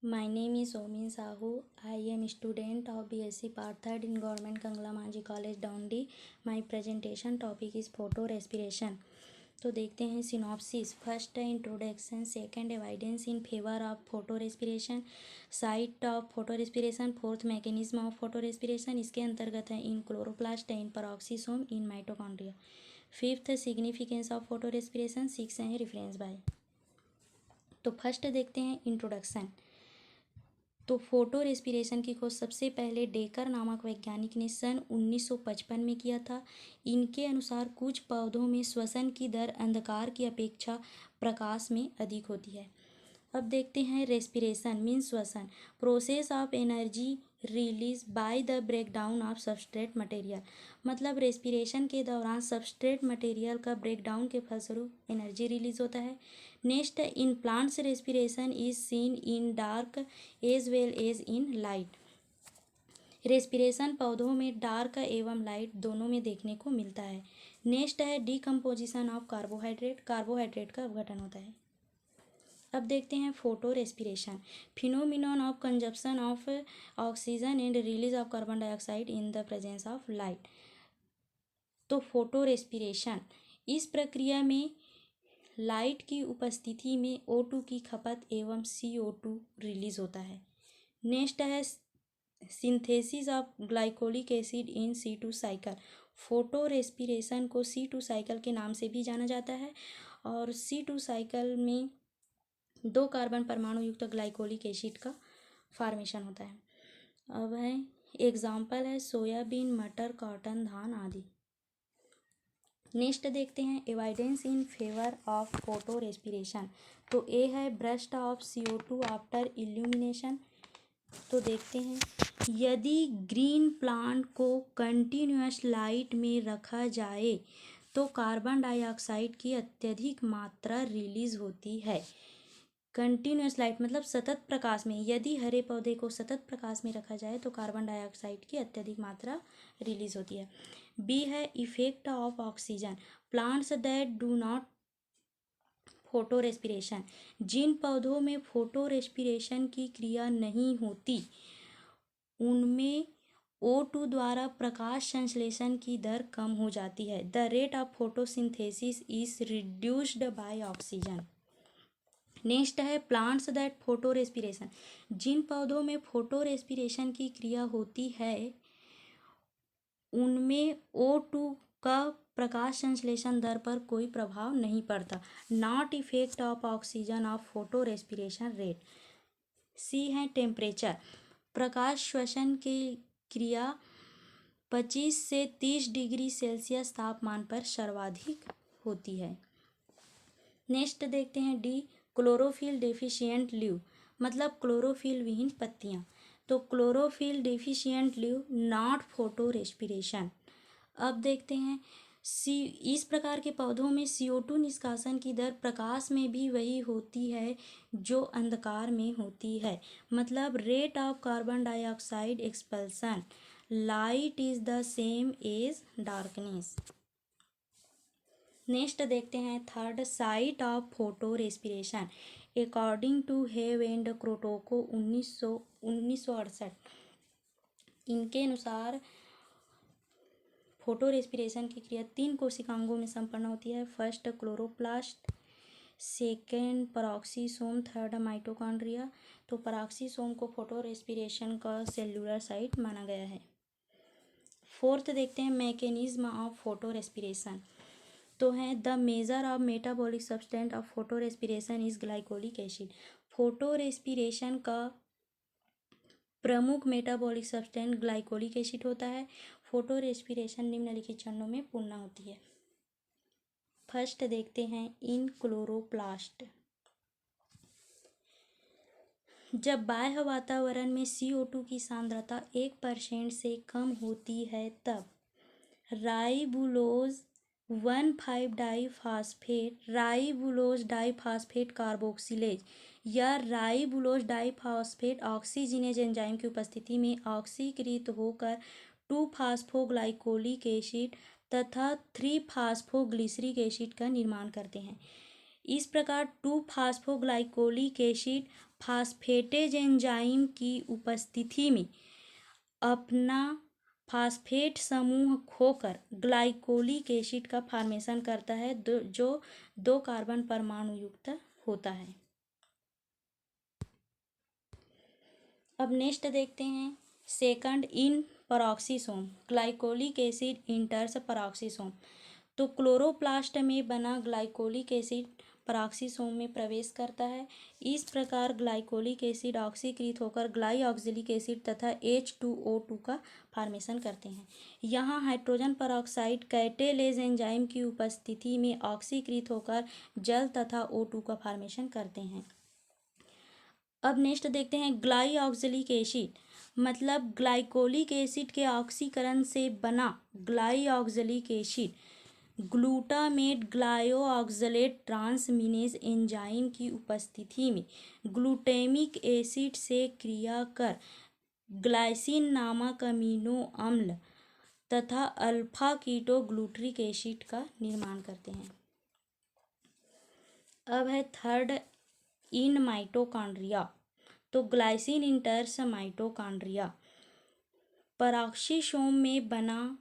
My name is Omin Sahu. I am student of BSc Part 3rd in Government Kangla Manji College, Daundi. My presentation topic is photo respiration. तो देखते हैं synopsis. First है introduction, second evidence in favour of photo respiration, site of photo respiration, fourth mechanism of photo respiration. इसके अंतर्गत है इन chloroplast, in peroxisome, in mitochondria. Fifth significance of photo respiration. Six है reference bye. तो first देखते हैं introduction. तो photo respiration की खोज सबसे पहले डेकर नामक वैज्ञानिक ने सन 1955 में किया था. इनके अनुसार कुछ पौधों में श्वसन की दर अंधकार की अपेक्षा प्रकाश में अधिक होती है. अब देखते हैं रेस्पिरेशन मीन्स श्वसन, process of energy release by the breakdown of substrate material. मतलब रेस्पिरेशन के दौरान सबस्ट्रेट मटेरियल का ब्रेकडाउन के फलस्वरूप एनर्जी रिलीज होता है. Next, in plants respiration is seen in dark as well as in light. Respiration पौधों में डार्क एवं लाइट दोनों में देखने को मिलता है. नेक्स्ट है डिकम्पोजिशन ऑफ कार्बोहाइड्रेट. कार्बोहाइड्रेट का अपघटन होता है. अब देखते हैं photo respiration, phenomenon of consumption of oxygen and release of carbon dioxide in the presence of light. तो फोटो रेस्पिरेशन, इस प्रक्रिया में लाइट की उपस्थिति में O2 की खपत एवं CO2 रिलीज होता है. नेक्स्ट है synthesis of glycolic acid in C2 cycle. Photo respiration को C2 साइकिल के नाम से भी जाना जाता है और C2 साइकिल में 2 कार्बन परमाणु युक्त ग्लाइकोलिक एसिड का फॉर्मेशन होता है. अब है एग्जाम्पल है सोयाबीन, मटर, कॉटन, धान आदि. नेक्स्ट देखते हैं evidence in favour of photo respiration. तो ए है burst of CO2 after illumination. तो देखते हैं, यदि ग्रीन प्लांट को कंटिन्यूअस लाइट में रखा जाए तो कार्बन डाइऑक्साइड की अत्यधिक मात्रा रिलीज होती है. कंटिन्यूअस लाइट मतलब सतत प्रकाश में, यदि हरे पौधे को सतत प्रकाश में रखा जाए तो कार्बन डाइऑक्साइड की अत्यधिक मात्रा रिलीज होती है. बी है effect of oxygen. Plants that do not photo respiration. जिन पौधों में फोटो रेस्पिरेशन की क्रिया नहीं होती उनमें O2 द्वारा प्रकाश संश्लेषण की दर कम हो जाती है. The rate of photosynthesis is reduced by oxygen. Next है प्लांट्स दैट फोटो रेस्पिरेशन. जिन पौधों में फोटो रेस्पिरेशन की क्रिया होती है उनमें O2 का प्रकाश संश्लेषण दर पर कोई प्रभाव नहीं पड़ता. Not effect of oxygen of photo respiration rate. C है टेम्परेचर. प्रकाश श्वसन की क्रिया 25 से 30 डिग्री सेल्सियस तापमान पर सर्वाधिक होती है. नेक्स्ट देखते हैं डी क्लोरोफिल डेफिशिएंट लीव. मतलब क्लोरोफिल विहीन पत्तियां. तो chlorophyll deficient leave not photo respiration. अब देखते हैं इस प्रकार के पौधों में CO2 निष्कासन की दर प्रकाश में भी वही होती है जो अंधकार में होती है. मतलब rate of carbon dioxide expulsion light is the same as darkness. Next देखते हैं third site of photo respiration. According to Hew and Krotkov 1968 इनके अनुसार फोटो रेस्पिरेशन की क्रिया 3 कोशिकांगों में संपन्न होती है. First chloroplast, second peroxisome, third mitochondria. तो पेरोक्सिसोम को फोटो रेस्पिरेशन का सेल्यूलर साइट माना गया है. फोर्थ देखते हैं मैकेनिज्म ऑफ फोटो रेस्पिरेशन. तो है the measure of metabolic substance of photo respiration is glycolic acid. Photo respiration का प्रमुख मेटाबॉलिक सब्सटेंस ग्लाइकोलिक एसिड होता है. फोटो रेस्पिरेशन निम्नलिखित चरणों में पूर्ण होती है. फर्स्ट देखते हैं इन क्लोरोप्लास्ट. जब बाह्य वातावरण में CO2 की सांद्रता 1% से कम होती है तब राइबुलोज 1,5-डाइफॉस्फेट डाइफॉस्फेट कार्बोक्सिलेज या राइबुलोज डाइफॉस्फेट ऑक्सीजिनेज एंजाइम की उपस्थिति में ऑक्सीकृत होकर 2-फॉस्फोग्लाइकोलिक एसिड तथा 3-फॉस्फोग्लिसरिक एसिड का निर्माण करते हैं. इस प्रकार 2-फास्फोग्लाइकोलिक एसिड फास्फेटेज एंजाइम की उपस्थिति में अपना फास्फेट समूह खोकर ग्लाइकोलिक एसिड का फॉर्मेशन करता है जो 2 कार्बन परमाणु युक्त होता है। अब नेक्स्ट देखते हैं second in peroxisome glycolic acid इंटर्स peroxisome. तो क्लोरोप्लास्ट में बना ग्लाइकोलिक एसिड परऑक्सीसोम में प्रवेश करता है। इस प्रकार ग्लाइकोलिक एसिड ऑक्सीकृत होकर ग्लाइऑक्सिलिक एसिड तथा H2O2 का फॉर्मेशन करते हैं। यहाँ हाइड्रोजन परऑक्साइड कैटेलेज एंजाइम की उपस्थिति में ऑक्सीकृत होकर जल तथा O2 का फॉर्मेशन करते हैं। अब नेक्स्ट देखते हैं ग्लाइऑक्सिलिक एसिड मतलब ग्लाइकोलिक एसिड के ऑक्सीकरण से बना ग्लाइऑक्सिलिक एसिड ग्लूटामेट ग्लाइओऑक्सलेट ट्रांसमिनेज एंजाइम की उपस्थिति में ग्लूटामिक एसिड से क्रिया कर ग्लाइसिन नामक अमीनो अम्ल तथा अल्फा कीटोग्लूटरिक एसिड का निर्माण करते हैं। अब है थर्ड इन माइटोकॉन्ड्रिया। तो ग्लाइसिन इंटर्स माइटोकॉन्ड्रिया परऑक्सीसोम में बना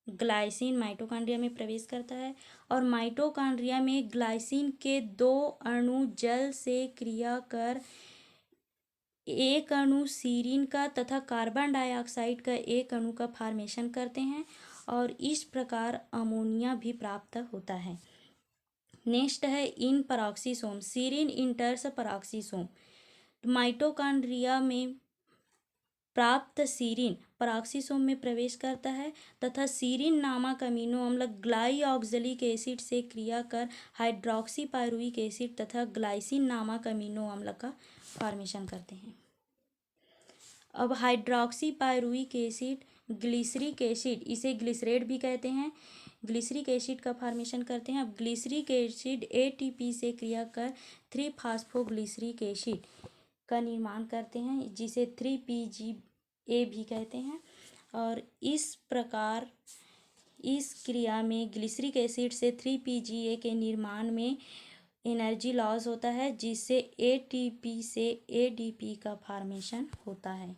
ग्लाइसिन माइटोकॉन्ड्रिया में प्रवेश करता है और माइटोकॉन्ड्रिया में ग्लाइसिन के 2 अणु जल से क्रिया कर एक अणु सीरीन का तथा कार्बन डाइऑक्साइड का एक अणु का फॉर्मेशन करते हैं और इस प्रकार अमोनिया भी प्राप्त होता है। नेक्स्ट है in peroxisome serine enters peroxisome. Mitochondria में प्राप्त सीरीन परऑक्सीसोम में प्रवेश करता है तथा सीरीन नामक अमीनो अम्ल ग्लाइऑक्सिलिक एसिड से क्रिया कर हाइड्रॉक्सी पायरुविक एसिड तथा ग्लाइसिन नामक अमीनो अम्ल का फॉर्मेशन करते हैं। अब hydroxy pyruvic acid glyceric acid इसे ग्लिसरेट भी कहते हैं ग्लिसरिक एसिड का फॉर्मेशन करते हैं। अब ग्लिसरिक एसिड ATP से क्रिया कर 3-फास्फोग्लिसरिक एसिड का निर्माण करते हैं जिसे 3PGA भी कहते हैं और इस प्रकार इस क्रिया में ग्लिसरिक एसिड से 3PGA के निर्माण में एनर्जी लॉस होता है जिससे ATP से ADP का फॉर्मेशन होता है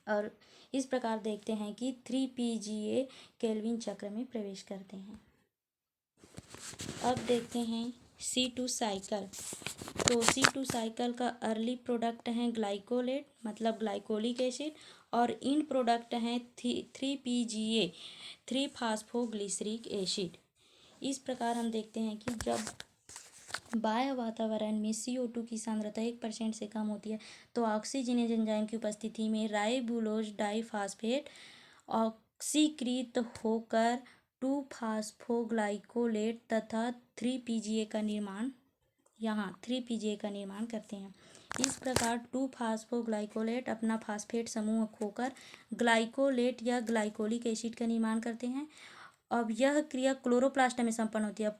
और इस प्रकार देखते हैं कि 3PGA केल्विन चक्र में प्रवेश करते हैं। अब देखते हैं C2 साइकिल। तो C2 साइकिल का अर्ली प्रोडक्ट हैं ग्लाइकोलेट मतलब ग्लाइकोलिक एसिड और इन प्रोडक्ट हैं 3PGA 3-फास्फोग्लिसरिक एसिड। इस प्रकार हम देखते हैं कि जब बाह्य वातावरण में CO2 की सांद्रता 1% से कम होती है तो ऑक्सीजनेज एंजाइम की उपस्थिति में राइबुलोज डाइफॉस्फेट ऑक्सीकृत होकर 2-फास्फोग्लाइकोलेट तथा 3PGA का निर्माण करते हैं। इस प्रकार 2-फास्फोग्लाइकोलेट अपना फास्फेट समूह खोकर ग्लाइकोलेट या ग्लाइकोलिक एसिड का निर्माण करते हैं। अब यह क्रिया क्लोरोप्लास्ट में संपन्न होती है।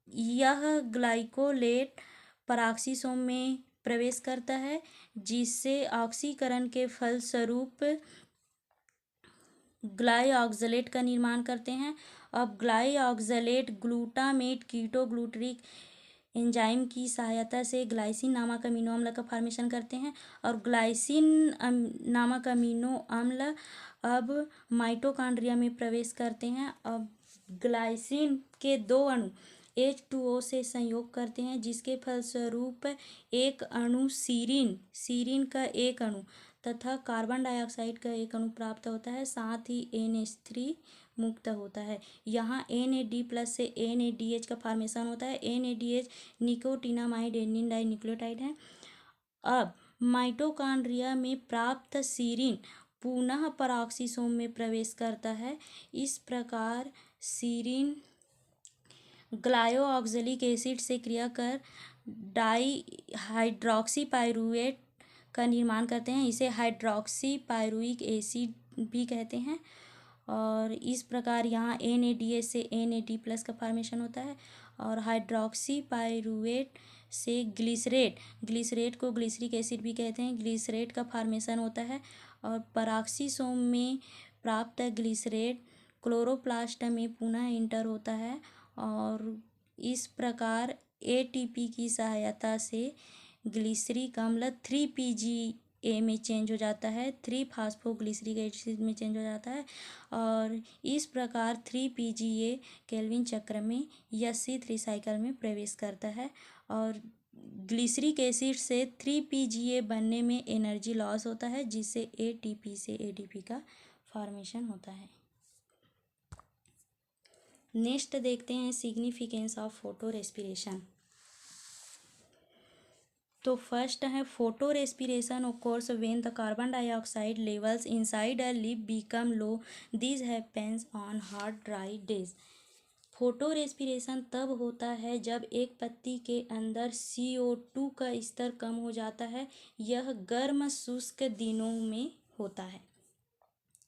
यह ग्लाइकोलेट परऑक्सीसोम में प्रवेश करता है जिससे ऑक्सीकरण के फलस्वरूप ग्लाइऑक्सलेट का निर्माण करते हैं। अब ग्लाइऑक्सलेट ग्लूटामेट कीटोग्लूटरिक एंजाइम की सहायता से ग्लाइसिन नामक अमीनो अम्ल का फॉर्मेशन करते हैं और ग्लाइसिन नामक अमीनो अम्ल अब माइटोकॉन्ड्रिया में प्रवेश करते हैं। अब ग्लाइसिन के 2 अणु H2O से संयोग करते हैं जिसके फलस्वरूप एक अणु सीरीन का एक अणु तथा कार्बन डाइऑक्साइड का एक अणु प्राप्त होता है साथ ही NH3 मुक्त होता है। यहाँ NAD+ से NADH का फॉर्मेशन होता है। NADH निकोटिनामाइड एडेनिन डाइन्यूक्लियोटाइड है। अब माइटोकॉन्ड्रिया में प्राप्त सीरीन पुनः परऑक्सीसोम में प्रवेश करता है। इस प्रकार सीरीन ग्लाइओऑक्सिलिक एसिड से क्रिया कर डाइहाइड्रॉक्सी पायरुवेट का निर्माण करते हैं। इसे हाइड्रॉक्सी पायरुविक एसिड भी कहते हैं और इस प्रकार यहाँ NADH से NAD+ का फॉर्मेशन होता है और हाइड्रॉक्सी पायरुवेट से ग्लिसरेट को ग्लिसरिक एसिड भी कहते हैं ग्लिसरेट का फॉर्मेशन होता है और परऑक्सीसोम में प्राप्त ग्लिसरेट क्लोरोप्लास्ट में पुनः इंटर होता है और इस प्रकार एटीपी की सहायता से ग्लिसरीक अम्ल 3PGA में चेंज हो जाता है, 3 फास्फोग्लिसरिक एसिड में चेंज हो जाता है और इस प्रकार 3PGA केल्विन चक्र में या C3 साइकिल में प्रवेश करता है और ग्लिसरिक एसिड से 3PGA बनने में एनर्जी लॉस होता है, जिससे एटीपी से एडीपी का फॉर्मेशन होता है। नेक्स्ट देखते हैं सिग्निफिकेंस ऑफ फोटो रेस्पिरेशन। तो फर्स्ट है photo respiration occurs when the carbon dioxide levels inside a leaf become low. This happens on hot dry days. Photo respiration तब होता है जब एक पत्ती के अंदर CO2 का स्तर कम हो जाता है। यह गर्म शुष्क दिनों में होता है।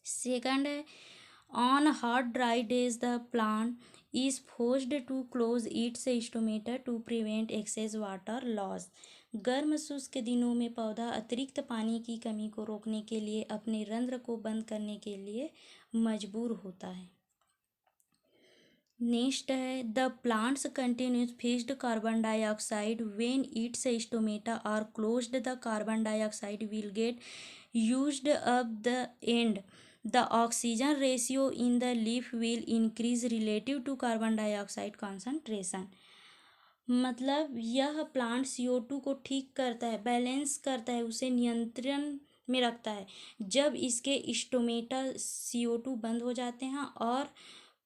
सेकंड है on hot dry days the plant is forced to close its stomata to prevent excess water loss. गर्म शुष्क दिनों में पौधा अतिरिक्त पानी की कमी को रोकने के लिए अपने रंध्र को बंद करने के लिए मजबूर होता है। नेक्स्ट है the plants continues fixed carbon dioxide when its stomata are closed the carbon dioxide will get used up the and the oxygen ratio in the leaf will increase relative to carbon dioxide concentration. मतलब यह plant CO2 को ठीक करता है, balance करता है, उसे नियंत्रण में रखता है जब इसके स्टोमेटा CO2 बंद हो जाते हैं और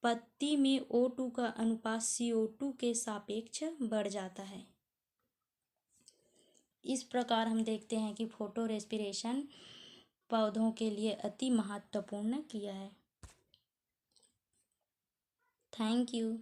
पत्ती में O2 का अनुपात CO2 के सापेक्ष बढ़ जाता है। इस प्रकार हम देखते हैं कि फोटो रेस्पिरेशन पौधों के लिए अति महत्वपूर्ण क्रिया है। Thank you.